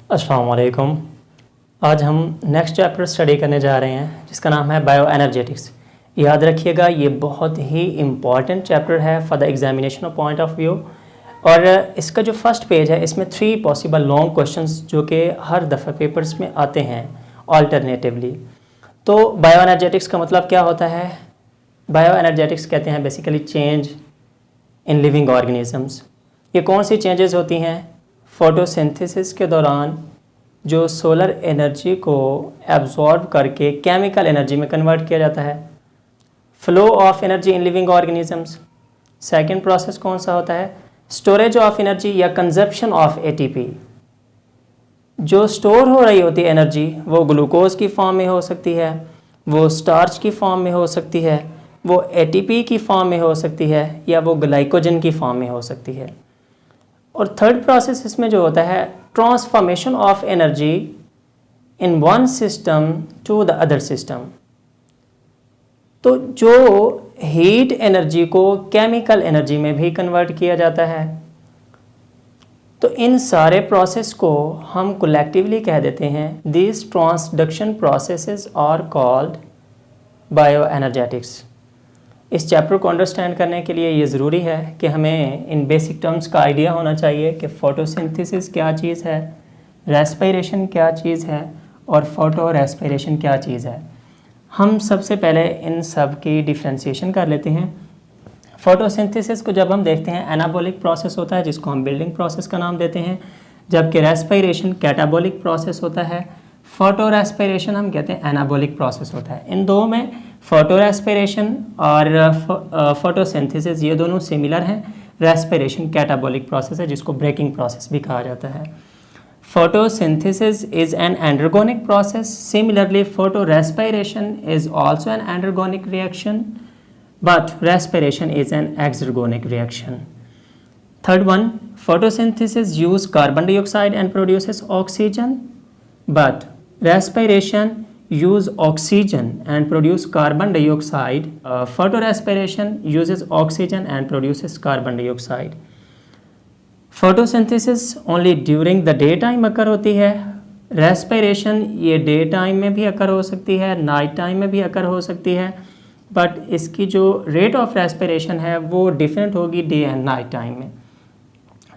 अस्सलाम वालेकुम। आज हम नेक्स्ट चैप्टर स्टडी करने जा रहे हैं जिसका नाम है बायो एनर्जेटिक्स। याद रखिएगा ये बहुत ही इम्पॉर्टेंट चैप्टर है for the examination point of view. और इसका जो फर्स्ट पेज है इसमें 3 पॉसिबल लॉन्ग क्वेश्चंस जो कि हर दफ़ा पेपर्स में आते हैं ऑल्टरनेटिवली। तो बायो एनर्जेटिक्स का मतलब क्या होता है? बायो एनर्जेटिक्स कहते हैं basically change in living organisms. ये कौन सी चेंजेस होती हैं? फोटोसिंथेसिस के दौरान जो सोलर एनर्जी को एब्जॉर्ब करके केमिकल एनर्जी में कन्वर्ट किया जाता है। Flow of energy in living organisms. Second process कौन सा होता है? स्टोरेज ऑफ एनर्जी या कंजप्शन ऑफ एटीपी। जो स्टोर हो रही होती है एनर्जी वो ग्लूकोज की फॉर्म में हो सकती है, वो स्टार्च की फॉर्म में हो सकती है, वो एटीपी की फॉर्म में हो सकती है, या वो ग्लाइकोजन की फॉर्म में हो सकती है। और थर्ड प्रोसेस इसमें जो होता है transformation of energy in one system to the other system. तो जो हीट एनर्जी को केमिकल एनर्जी में भी कन्वर्ट किया जाता है। तो इन सारे प्रोसेस को हम कलेक्टिवली कह देते हैं this transduction processes are called bioenergetics. इस चैप्टर को अंडरस्टैंड करने के लिए ये ज़रूरी है कि हमें इन बेसिक टर्म्स का आइडिया होना चाहिए कि फ़ोटोसिंथेसिस क्या चीज़ है, रेस्पिरेशन क्या चीज़ है और फोटो रेस्पिरेशन क्या चीज़ है। हम सबसे पहले इन सब की डिफ्रेंशिएशन कर लेते हैं। फ़ोटोसिंथेसिस को जब हम देखते हैं एनाबॉलिक प्रोसेस होता है जिसको हम बिल्डिंग प्रोसेस का नाम देते हैं, जबकि रेस्पिरेशन कैटाबॉलिक प्रोसेस होता है। फोटो रेस्पिरेशन हम कहते हैं एनाबॉलिक प्रोसेस होता है। इन दो में फोटो रेस्पिरेशन और फोटोसिंथेसिस ये दोनों सिमिलर हैं। रेस्पिरेशन कैटाबॉलिक प्रोसेस है जिसको ब्रेकिंग प्रोसेस भी कहा जाता है। Photosynthesis is an endergonic process. Similarly photorespiration is also an endergonic reaction but respiration is an exergonic reaction. Third one, photosynthesis use carbon dioxide and produces oxygen but respiration use oxygen and produce carbon dioxide. Photorespiration uses oxygen and produces carbon dioxide. Photosynthesis only during the daytime occur होती है। respiration ये day time में भी occur हो सकती है, night time में भी occur हो सकती है, बट इसकी जो रेट ऑफ रेस्पिरेशन है वो डिफरेंट होगी डे एंड नाइट टाइम में।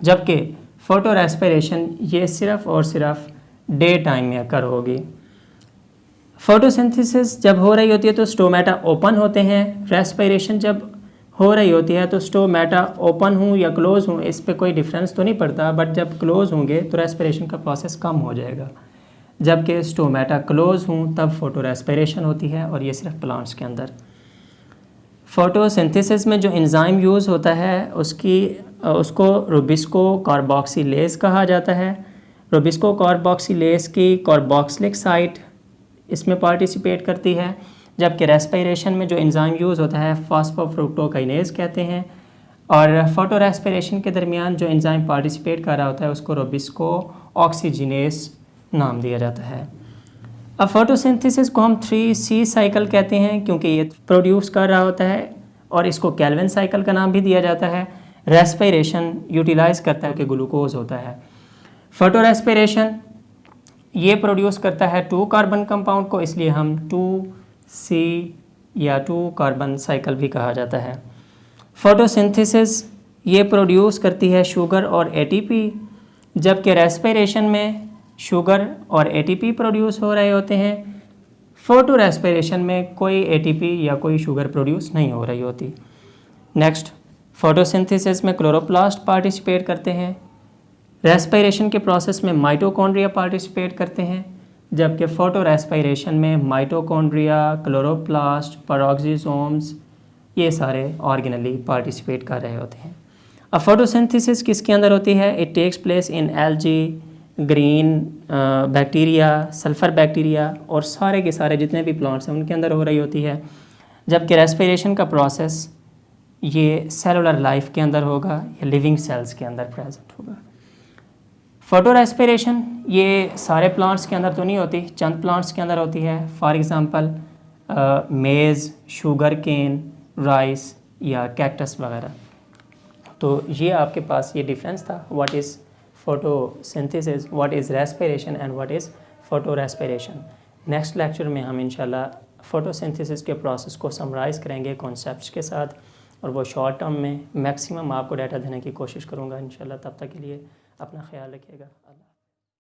जबकि फोटो रेस्पिरेशन ये सिर्फ और सिर्फ डे टाइम में अकर होगी। फोटोसिंथेसिस जब हो रही होती है तो स्टोमेटा ओपन होते हैं। रेस्पिरेशन जब हो रही होती है तो स्टोमेटा ओपन हूँ या क्लोज हूँ इस पे कोई डिफरेंस तो नहीं पड़ता, बट जब क्लोज होंगे तो रेस्पिरेशन का प्रोसेस कम हो जाएगा। जबकि स्टोमेटा क्लोज हूँ तब फोटो रेस्पिरेशन होती है और ये सिर्फ प्लांट्स के अंदर। फोटोसिंथेसिस में जो एंजाइम यूज़ होता है उसको रुबिस्को कार्बोक्सिलेज कहा जाता है। रुबिस्को कार्बोक्सिलेज की कार्बोक्सिलिक साइट इसमें पार्टिसिपेट करती है, जबकि रेस्पिरेशन में जो एंजाइम यूज़ होता है फॉस्फोफ्रुक्टोकाइनेज कहते हैं। और फोटो रेस्पिरेशन के दरमियान जो एंजाइम पार्टिसिपेट कर रहा होता है उसको रुबिस्को ऑक्सीजिनेज नाम दिया जाता है। अब फोटोसिंथेसिस को हम 3C साइकिल कहते हैं क्योंकि ये प्रोड्यूस कर रहा होता है, और इसको केल्विन साइकिल का नाम भी दिया जाता है। रेस्पिरेशन यूटिलाइज करता है कि ग्लूकोज होता है। फोटो रेस्पिरेशन ये प्रोड्यूस करता है 2 कार्बन कंपाउंड को, इसलिए हम 2C या 2 कार्बन साइकिल भी कहा जाता है। फोटोसिंथेसिस ये प्रोड्यूस करती है शुगर और एटीपी, जबकि रेस्पिरेशन में शुगर और एटीपी प्रोड्यूस हो रहे होते हैं। फोटो रेस्पिरेशन में कोई एटीपी या कोई शुगर प्रोड्यूस नहीं हो रही होती। नेक्स्ट, फोटोसिंथेसिस में क्लोरोप्लास्ट पार्टिसिपेट करते हैं। रेस्पिरेशन के प्रोसेस में माइटोकॉन्ड्रिया पार्टिसिपेट करते हैं, जबकि फोटो रेस्पिरेशन में माइटोकॉन्ड्रिया, क्लोरोप्लास्ट, पेरोक्सिसोम्स ये सारे ऑर्गेनली पार्टिसिपेट कर रहे होते हैं। अब फोटोसिंथेसिस किसके अंदर होती है? It takes place in algae, green bacteria, sulphur bacteria और सारे के सारे जितने भी प्लांट्स हैं उनके अंदर हो रही होती है। जबकि रेस्पिरेशन का प्रोसेस ये सेलुलर लाइफ के अंदर होगा या लिविंग सेल्स के अंदर प्रेजेंट होगा। फोटो रेस्पिरेशन ये सारे प्लांट्स के अंदर तो नहीं होती, चंद प्लांट्स के अंदर होती है। फॉर एग्ज़ाम्पल मेज़, शुगर केन, राइस या कैक्टस वगैरह। तो ये आपके पास ये डिफरेंस था what is photosynthesis, what is respiration and what is photo respiration. Next lecture में हम इंशाल्लाह फोटोसिंथेसिस के प्रोसेस को समराइज़ करेंगे कॉन्सेप्ट्स के साथ, और वो शॉर्ट टर्म में मैक्सिमम आपको डाटा देने की कोशिश करूँगा इंशाल्लाह। तब तक के लिए अपना ख्याल रखिएगा।